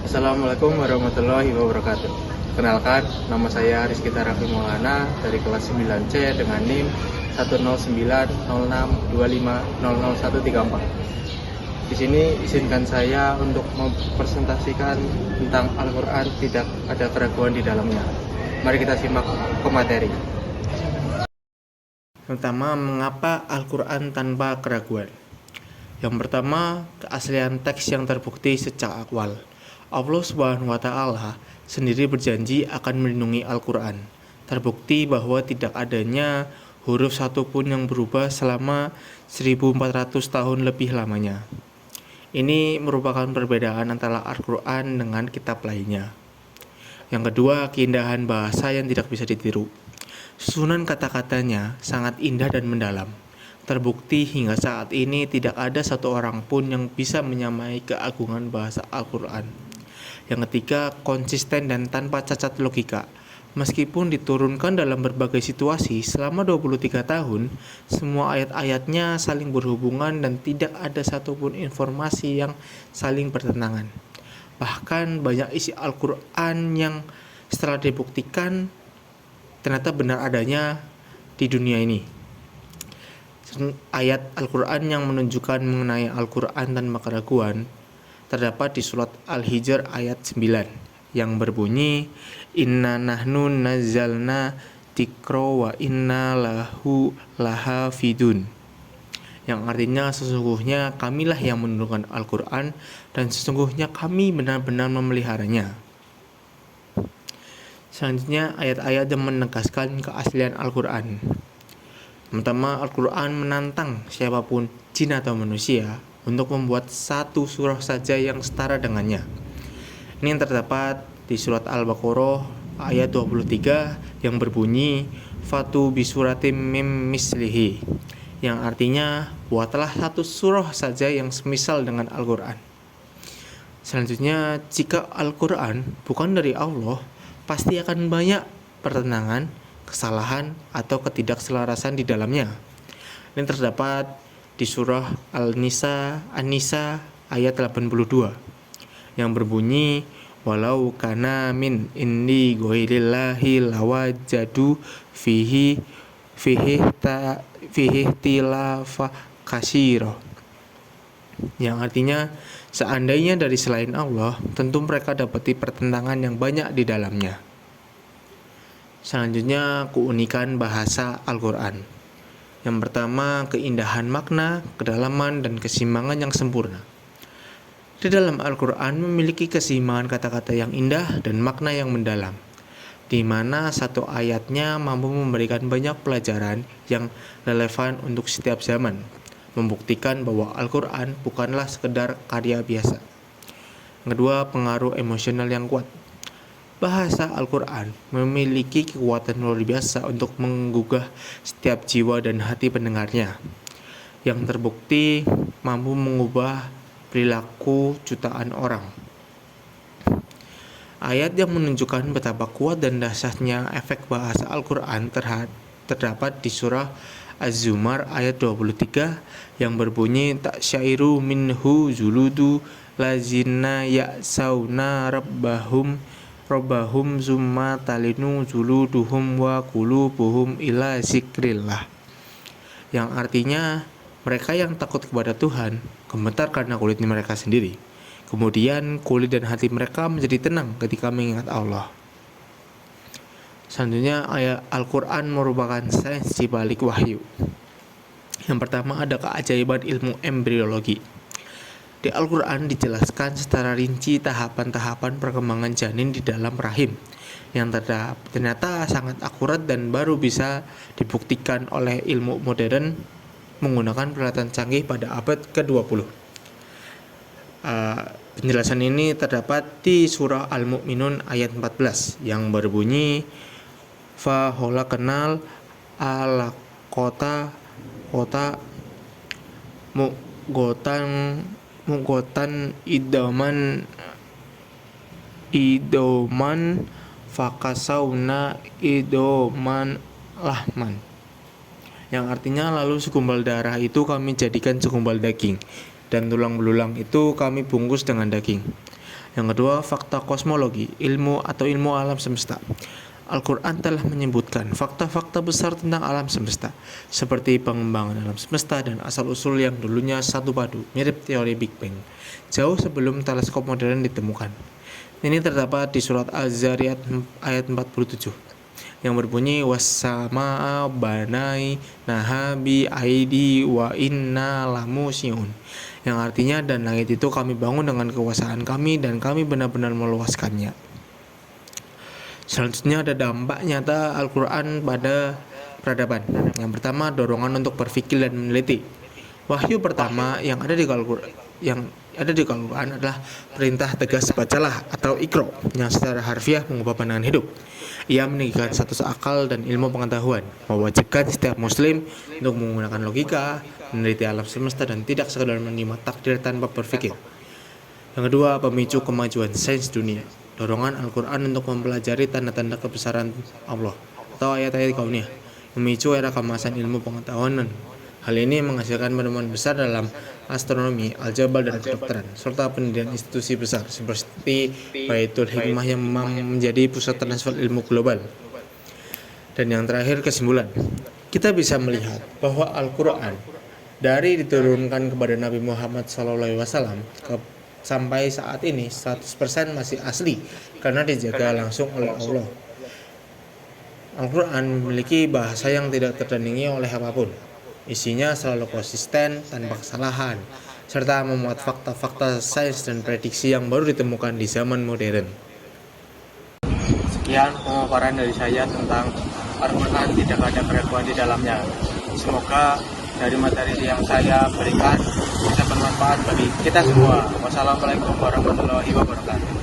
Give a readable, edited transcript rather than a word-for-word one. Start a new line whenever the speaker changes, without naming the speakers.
Assalamualaikum warahmatullahi wabarakatuh. Kenalkan, nama saya Rizky Tarafi Maulana dari kelas 9C dengan NIM 1090625000134. Di sini izinkan saya untuk mempresentasikan tentang Al-Quran tidak ada keraguan di dalamnya. Mari kita simak ke materi. Pertama, mengapa Al-Quran tanpa keraguan? Yang pertama, keaslian teks yang terbukti sejak awal. Allah Subhanahu wa Ta'ala sendiri berjanji akan melindungi Al-Quran. Terbukti bahwa tidak adanya huruf satupun yang berubah selama 1400 tahun lebih lamanya. Ini merupakan perbedaan antara Al-Quran dengan kitab lainnya. Yang kedua, keindahan bahasa yang tidak bisa ditiru. Susunan kata-katanya sangat indah dan mendalam. Terbukti hingga saat ini tidak ada satu orang pun yang bisa menyamai keagungan bahasa Al-Quran. Yang ketiga, konsisten dan tanpa cacat logika. Meskipun diturunkan dalam berbagai situasi selama 23 tahun, semua ayat-ayatnya saling berhubungan dan tidak ada satupun informasi yang saling bertentangan. Bahkan banyak isi Al-Quran yang setelah dibuktikan ternyata benar adanya di dunia ini. Ayat Al-Quran yang menunjukkan mengenai Al-Quran tanpa keraguan terdapat di surat Al-Hijr ayat 9 yang berbunyi, Inna nahnu nazzalna dzikra wa inna lahu lahafidun, yang artinya sesungguhnya kamilah yang menurunkan Al-Quran dan sesungguhnya kami benar-benar memeliharanya. Selanjutnya, ayat-ayat yang menegaskan keaslian Al-Quran. Pertama, Al-Quran menantang siapapun, jin atau manusia, untuk membuat satu surah saja yang setara dengannya. Ini yang terdapat di surat Al-Baqarah ayat 23 yang berbunyi, Fatu bisuratim mim mislihi, yang artinya, buatlah satu surah saja yang semisal dengan Al-Quran. Selanjutnya, jika Al-Quran bukan dari Allah, pasti akan banyak pertentangan, kesalahan, atau ketidakselarasan di dalamnya. Ini terdapat di surah An-Nisa ayat 82 yang berbunyi, walau kana min indi ghairillahi lawajadu fihi tilafa katsira, yang artinya seandainya dari selain Allah, tentu mereka dapati pertentangan yang banyak di dalamnya. Selanjutnya, keunikan bahasa Al-Quran. Yang pertama, keindahan makna, kedalaman, dan keseimbangan yang sempurna. Di dalam Al-Quran memiliki keseimbangan kata-kata yang indah dan makna yang mendalam, di mana satu ayatnya mampu memberikan banyak pelajaran yang relevan untuk setiap zaman, membuktikan bahwa Al-Quran bukanlah sekedar karya biasa. Kedua, pengaruh emosional yang kuat. Bahasa Al-Quran memiliki kekuatan luar biasa untuk menggugah setiap jiwa dan hati pendengarnya, yang terbukti mampu mengubah perilaku jutaan orang. Ayat yang menunjukkan betapa kuat dan dahsyatnya efek bahasa Al-Quran terdapat di surah Az-Zumar ayat 23 yang berbunyi, Ta'syairu minhu juludu lazina ya'sauna Rabbahum summa talinu juluduhum wa qulubuhum ila zikrillah, yang artinya mereka yang takut kepada Tuhan gemetar karena kulitnya mereka sendiri, kemudian kulit dan hati mereka menjadi tenang ketika mengingat Allah. Selanjutnya, ayat Al-Quran merupakan sains di balik wahyu. Yang pertama, ada keajaiban ilmu embriologi. Di Al-Quran dijelaskan secara rinci tahapan-tahapan perkembangan janin di dalam rahim yang ternyata sangat akurat dan baru bisa dibuktikan oleh ilmu modern menggunakan peralatan canggih pada abad ke-20. Penjelasan ini terdapat di surah Al-Mu'minun ayat 14 yang berbunyi, fa hola kenal ala kota mugotan idoman fakasauna idoman lahman, yang artinya lalu segumpal darah itu kami jadikan segumpal daging dan tulang belulang itu kami bungkus dengan daging. Yang kedua, fakta kosmologi, ilmu atau ilmu alam semesta. Al-Quran telah menyebutkan fakta-fakta besar tentang alam semesta, seperti pengembangan alam semesta dan asal-usul yang dulunya satu padu, mirip teori Big Bang, jauh sebelum teleskop modern ditemukan. Ini terdapat di surat Az-Zariyat ayat 47, yang berbunyi wassama'a banai nahabi aidi wa inna lamusiun, yang artinya dan langit itu kami bangun dengan kekuasaan kami dan kami benar-benar meluaskannya. Selanjutnya ada dampak nyata Al-Quran pada peradaban. Yang pertama, dorongan untuk berpikir dan meneliti. Wahyu pertama yang ada di Al-Quran adalah perintah tegas bacalah atau Iqra, yang secara harfiah mengubah pandangan hidup. Ia meninggikan status akal dan ilmu pengetahuan, mewajibkan setiap muslim untuk menggunakan logika, meneliti alam semesta dan tidak sekedar menerima takdir tanpa berpikir. Yang kedua, pemicu kemajuan sains dunia. Dorongan Al-Quran untuk mempelajari tanda-tanda kebesaran Allah atau ayat-ayat kauniyah memicu era keemasan ilmu pengetahuan. Hal ini menghasilkan penemuan besar dalam astronomi, aljabar, dan kedokteran, serta pendirian institusi besar seperti Baitul Hikmah yang menjadi pusat transfer ilmu global. Dan yang terakhir, kesimpulan. Kita bisa melihat bahwa Al-Quran dari diturunkan kepada Nabi Muhammad SAW sampai saat ini 100% masih asli karena dijaga langsung oleh Allah. Al-Quran memiliki bahasa yang tidak tertandingi oleh apapun. Isinya selalu konsisten, tanpa kesalahan, serta memuat fakta-fakta sains dan prediksi yang baru ditemukan di zaman modern. Sekian pemaparan dari saya tentang Al-Quran, tidak ada keraguan di dalamnya. Semoga dari materi yang saya berikan bisa bermanfaat bagi kita semua. Wassalamualaikum warahmatullahi wabarakatuh.